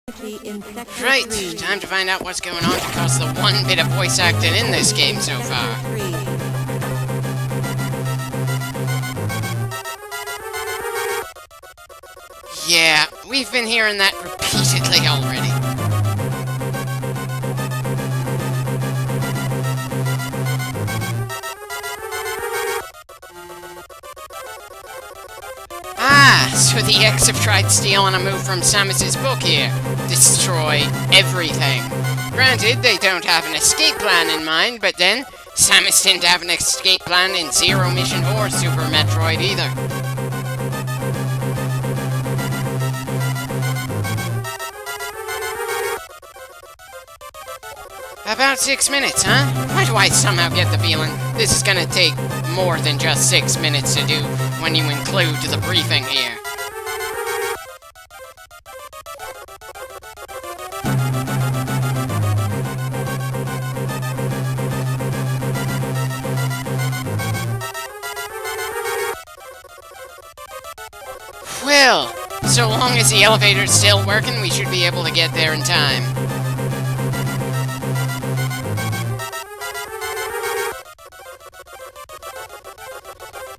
Right, time to find out what's going on to cause the one bit of voice acting in this game so far. Yeah, we've been hearing that repeatedly already. Ah, so the X have tried stealing a move from Samus's book here. Destroy everything. Granted, they don't have an escape plan in mind, but then, Samus didn't have an escape plan in Zero Mission or Super Metroid either. About 6 minutes, huh? Why do I somehow get the feeling this is gonna take more than just 6 minutes to do when you include the briefing here? Well, so long as the elevator's still working, we should be able to get there in time.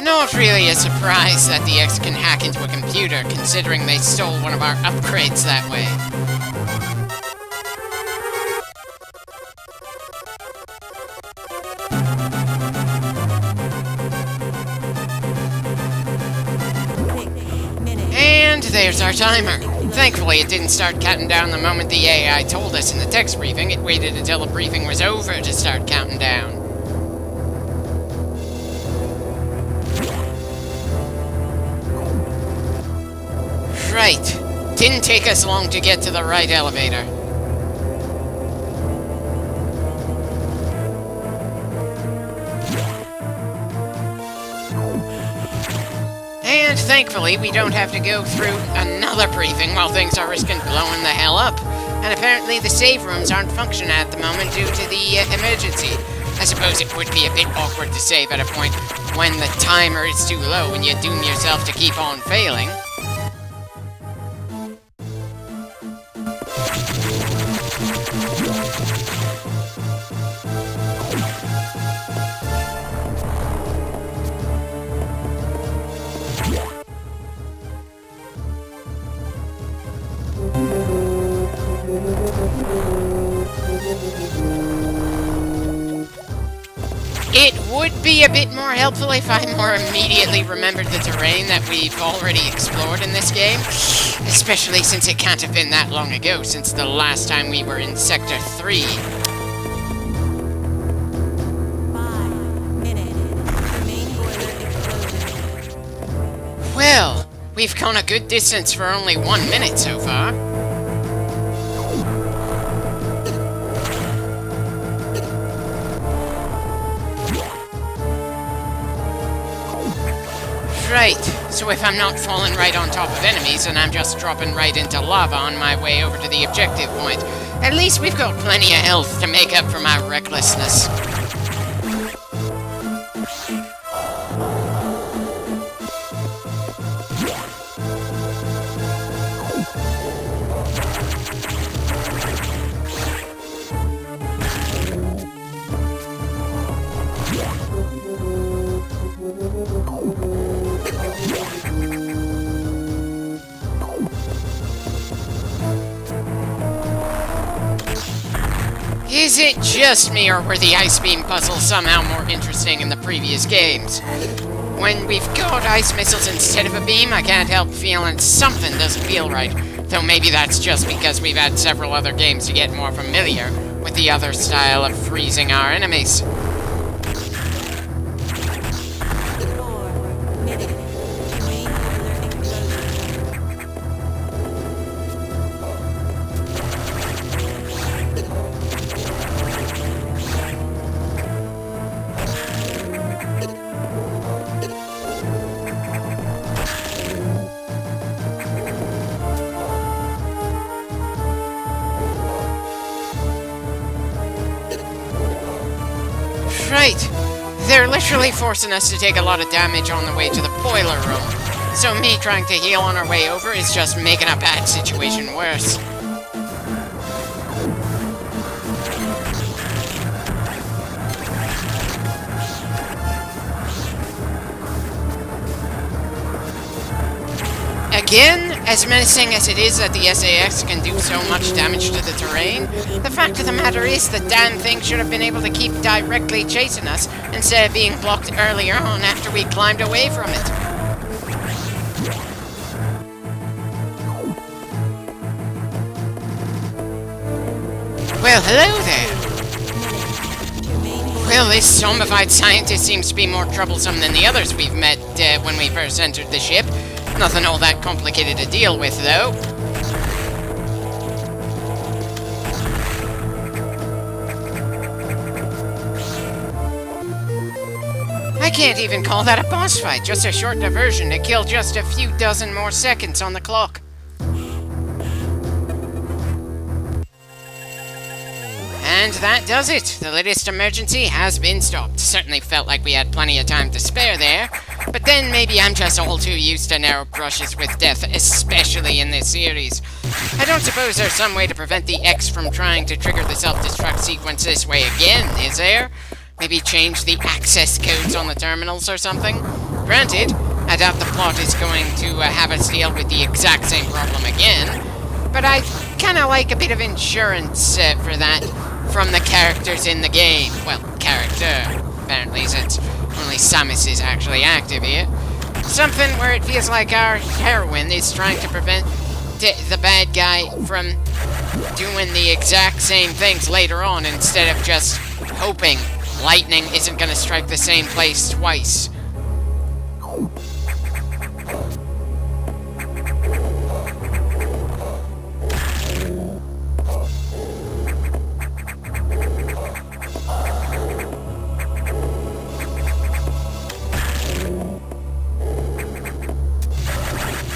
Not really a surprise that the X can hack into a computer, considering they stole one of our upgrades that way. And there's our timer. Thankfully, it didn't start counting down the moment the AI told us in the text briefing. It waited until the briefing was over to start counting down. Right. Didn't take us long to get to the right elevator. And thankfully, we don't have to go through another briefing while things are risking blowing the hell up. And apparently the save rooms aren't functioning at the moment due to the emergency. I suppose it would be a bit awkward to save at a point when the timer is too low and you doom yourself to keep on failing. It would be a bit more helpful if I more immediately remembered the terrain that we've already explored in this game, especially since it can't have been that long ago since the last time we were in Sector 3. 5 minutes. Main boiler explosion. Well, we've gone a good distance for only 1 minute so far. Right, so if I'm not falling right on top of enemies and I'm just dropping right into lava on my way over to the objective point, at least we've got plenty of health to make up for my recklessness. Is it just me, or were the ice beam puzzles somehow more interesting in the previous games? When we've got ice missiles instead of a beam, I can't help feeling something doesn't feel right. Though maybe that's just because we've had several other games to get more familiar with the other style of freezing our enemies. 4 minutes. Main boiler explosion. Right. They're literally forcing us to take a lot of damage on the way to the boiler room. So me trying to heal on our way over is just making a bad situation worse. Again, as menacing as it is that the SAX can do so much damage to the terrain, the fact of the matter is the damn thing should have been able to keep directly chasing us instead of being blocked earlier on after we climbed away from it. Well, hello there. Well, this zombified scientist seems to be more troublesome than the others we've met when we first entered the ship. Nothing all that complicated to deal with, though. I can't even call that a boss fight, just a short diversion to kill just a few dozen more seconds on the clock. And that does it. The latest emergency has been stopped. Certainly felt like we had plenty of time to spare there. But then maybe I'm just all too used to narrow brushes with death, especially in this series. I don't suppose there's some way to prevent the X from trying to trigger the self-destruct sequence this way again, is there? Maybe change the access codes on the terminals or something? Granted, I doubt the plot is going to have us deal with the exact same problem again, but I kinda like a bit of insurance for that from the characters in the game. Well, character, apparently, since only Samus is actually active here. Something where it feels like our heroine is trying to prevent the bad guy from doing the exact same things later on instead of just hoping lightning isn't gonna strike the same place twice.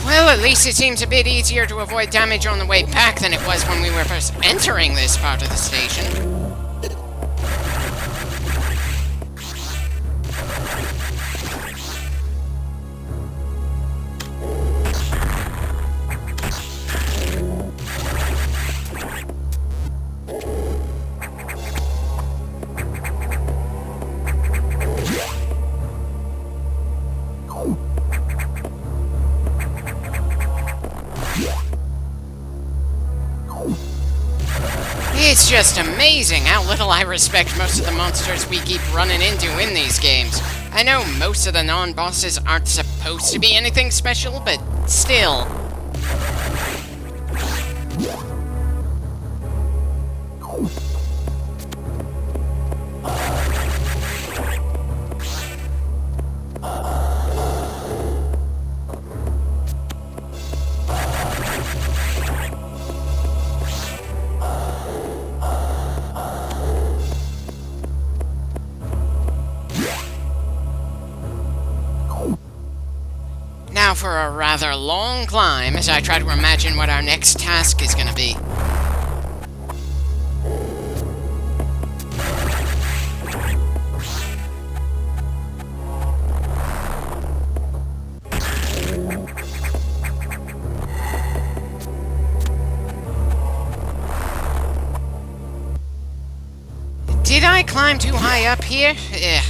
Well, at least it seems a bit easier to avoid damage on the way back than it was when we were first entering this part of the station. It's just amazing how little I respect most of the monsters we keep running into in these games. I know most of the non-bosses aren't supposed to be anything special, but still. Now for a rather long climb as I try to imagine what our next task is going to be. Did I climb too high up here? Ugh.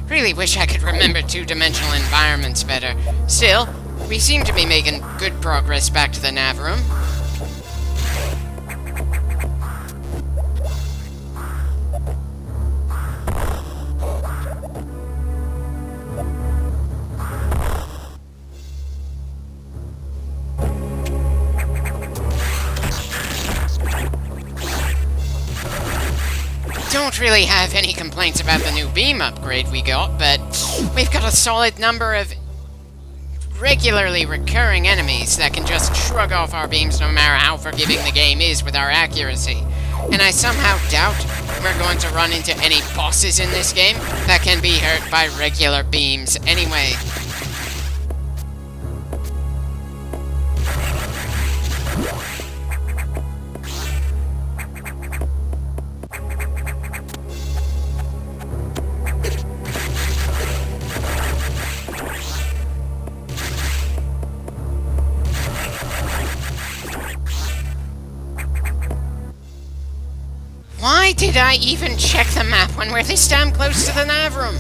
Really wish I could remember two-dimensional environments better. Still, we seem to be making good progress back to the nav room. Don't really have any complaints about the new beam upgrade we got, but we've got a solid number of regularly recurring enemies that can just shrug off our beams no matter how forgiving the game is with our accuracy. And I somehow doubt we're going to run into any bosses in this game that can be hurt by regular beams anyway. Why did I even check the map when we're this damn close to the nav room?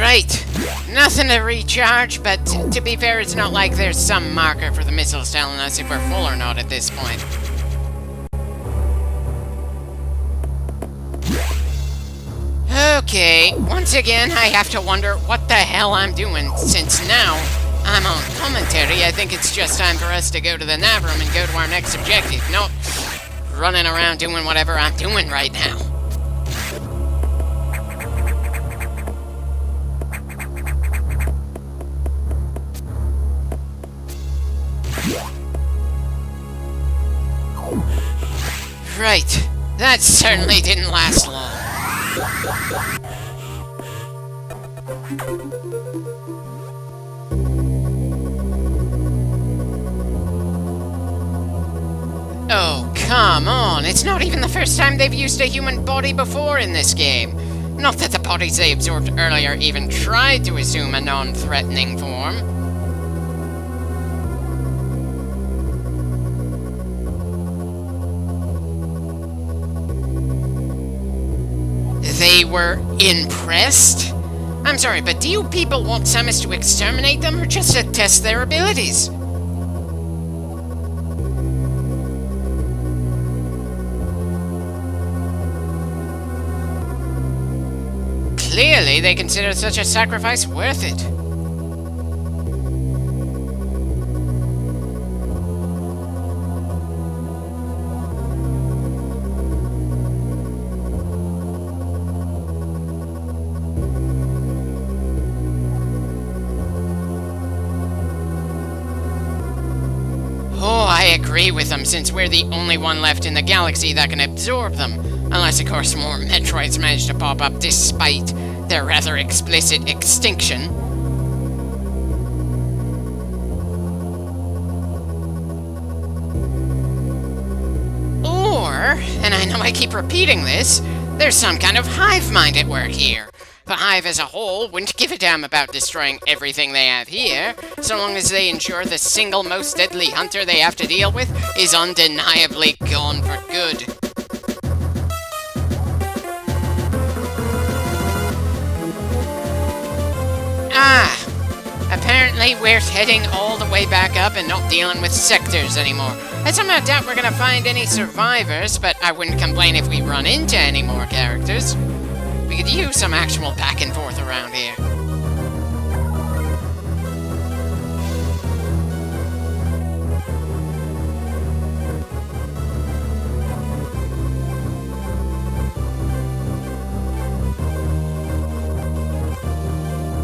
Right. Nothing to recharge, but to be fair, it's not like there's some marker for the missiles telling us if we're full or not at this point. Okay, once again, I have to wonder what the hell I'm doing, since now I'm on commentary. I think it's just time for us to go to the nav room and go to our next objective, not running around doing whatever I'm doing right now. Right, that certainly didn't last long. Oh, come on, it's not even the first time they've used a human body before in this game. Not that the bodies they absorbed earlier even tried to assume a non-threatening form. They were impressed? I'm sorry, but do you people want Samus to exterminate them or just to test their abilities? Clearly, they consider such a sacrifice worth it. Oh, I agree with them, since we're the only one left in the galaxy that can absorb them. Unless, of course, more Metroids manage to pop up despite their rather explicit extinction. Or, and I know I keep repeating this, there's some kind of hive mind at work here. The hive as a whole wouldn't give a damn about destroying everything they have here, so long as they ensure the single most deadly hunter they have to deal with is undeniably gone for good. Ah! Apparently we're heading all the way back up and not dealing with sectors anymore. I somehow doubt we're gonna find any survivors, but I wouldn't complain if we run into any more characters. We could use some actual back and forth around here.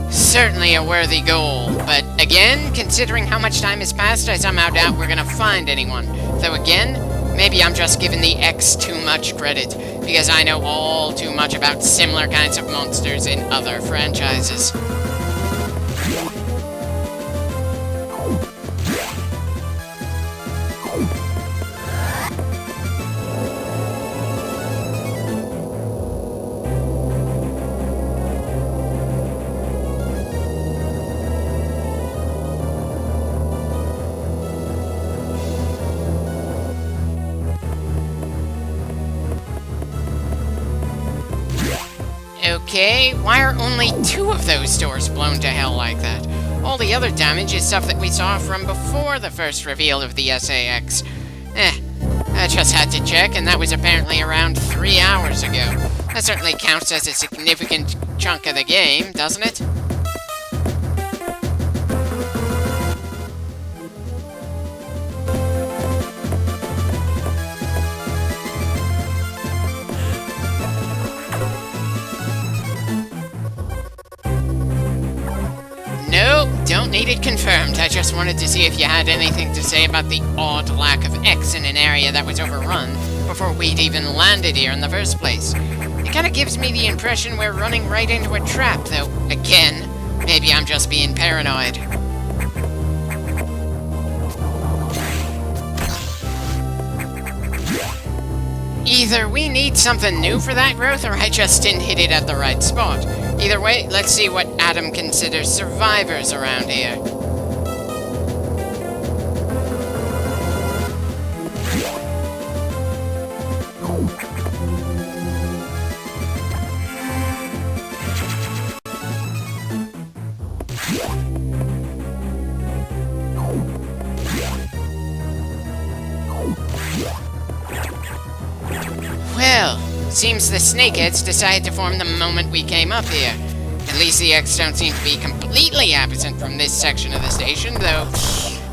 Certainly a worthy goal, but again, considering how much time has passed, I somehow doubt we're gonna find anyone. Though again, maybe I'm just giving the X too much credit, because I know all too much about similar kinds of monsters in other franchises. Okay, why are only 2 of those doors blown to hell like that? All the other damage is stuff that we saw from before the first reveal of the SAX. I just had to check, and that was apparently around 3 hours ago. That certainly counts as a significant chunk of the game, doesn't it? Nope, don't need it confirmed. I just wanted to see if you had anything to say about the odd lack of X in an area that was overrun before we'd even landed here in the first place. It kinda gives me the impression we're running right into a trap, though, again, maybe I'm just being paranoid. Either we need something new for that growth, or I just didn't hit it at the right spot. Either way, let's see what Adam considers survivors around here. Seems the snakeheads decided to form the moment we came up here. At least the X don't seem to be completely absent from this section of the station, though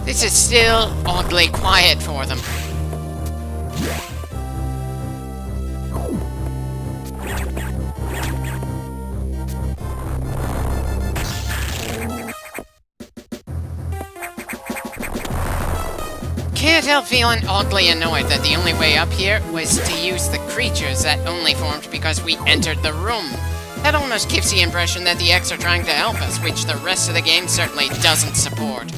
this is still oddly quiet for them. Can't help feeling oddly annoyed that the only way up here was to use the creatures that only formed because we entered the room. That almost gives the impression that the X are trying to help us, which the rest of the game certainly doesn't support.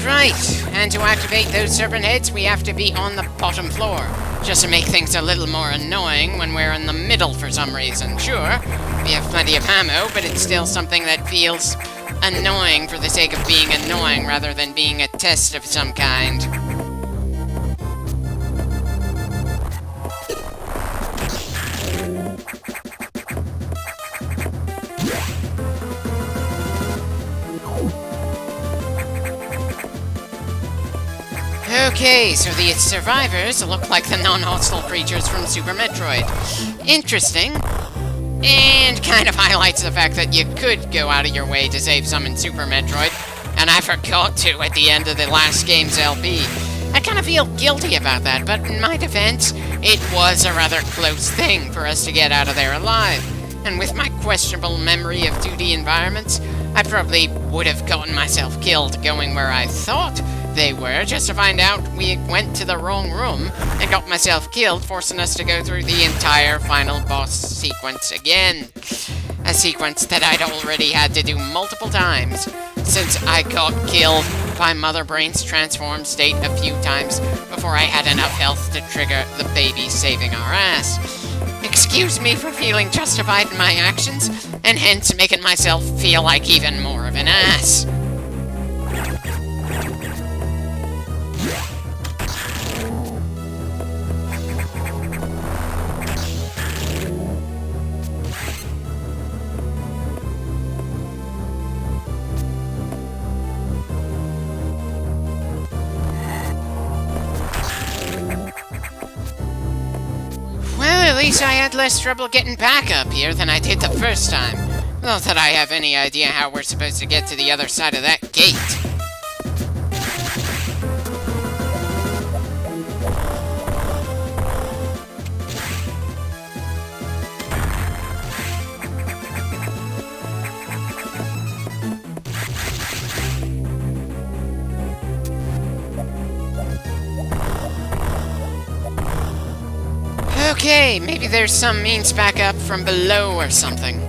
Right, and to activate those serpent heads, we have to be on the bottom floor. Just to make things a little more annoying when we're in the middle for some reason. Sure, we have plenty of ammo, but it's still something that feels annoying for the sake of being annoying rather than being a test of some kind. Okay, so the survivors look like the non-hostile creatures from Super Metroid. Interesting. And kind of highlights the fact that you could go out of your way to save some in Super Metroid, and I forgot to at the end of the last game's LP. I kind of feel guilty about that, but in my defense, it was a rather close thing for us to get out of there alive. And with my questionable memory of 2D environments, I probably would have gotten myself killed going where I thought they were, just to find out we went to the wrong room and got myself killed, forcing us to go through the entire final boss sequence again. A sequence that I'd already had to do multiple times, since I got killed by Mother Brain's transformed state a few times before I had enough health to trigger the baby saving our ass. Excuse me for feeling justified in my actions, and hence making myself feel like even more of an ass. At least I had less trouble getting back up here than I did the first time. Not that I have any idea how we're supposed to get to the other side of that gate. Okay, maybe there's some means back up from below or something.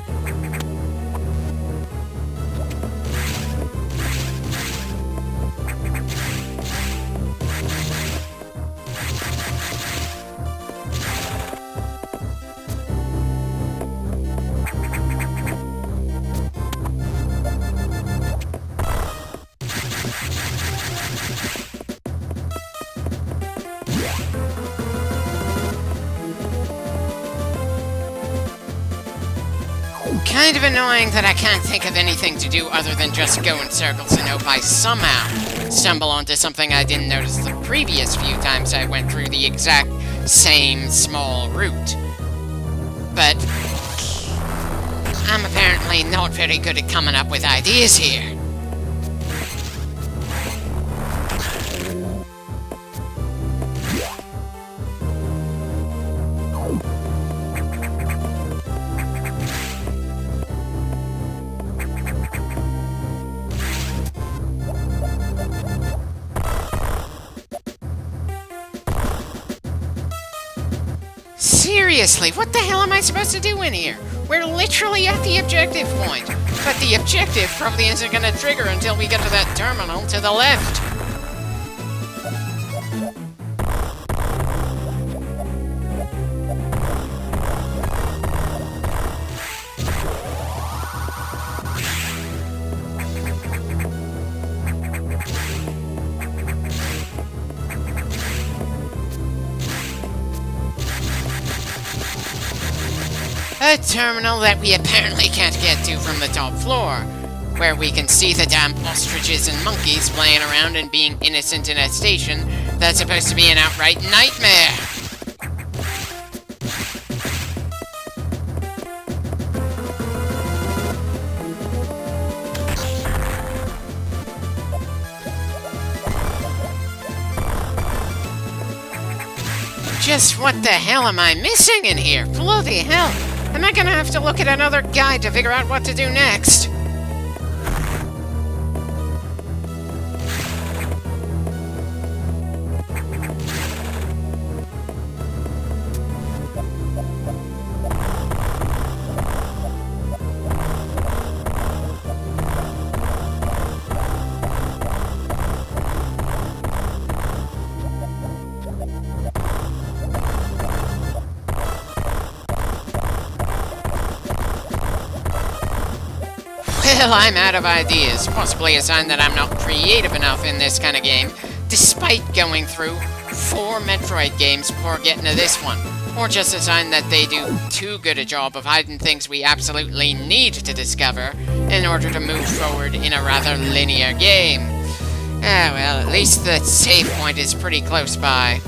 Kind of annoying that I can't think of anything to do other than just go in circles and hope I somehow stumble onto something I didn't notice the previous few times I went through the exact same small route. But I'm apparently not very good at coming up with ideas here. Seriously, what the hell am I supposed to do in here? We're literally at the objective point. But the objective probably isn't going to trigger until we get to that terminal to the left. A terminal that we apparently can't get to from the top floor. where we can see the damn ostriches and monkeys playing around and being innocent in a station that's supposed to be an outright nightmare. Just what the hell am I missing in here? Bloody hell! Am I gonna have to look at another guide to figure out what to do next? Well, I'm out of ideas. Possibly a sign that I'm not creative enough in this kind of game, despite going through 4 Metroid games before getting to this one. Or just a sign that they do too good a job of hiding things we absolutely need to discover in order to move forward in a rather linear game. Ah, well, at least the save point is pretty close by.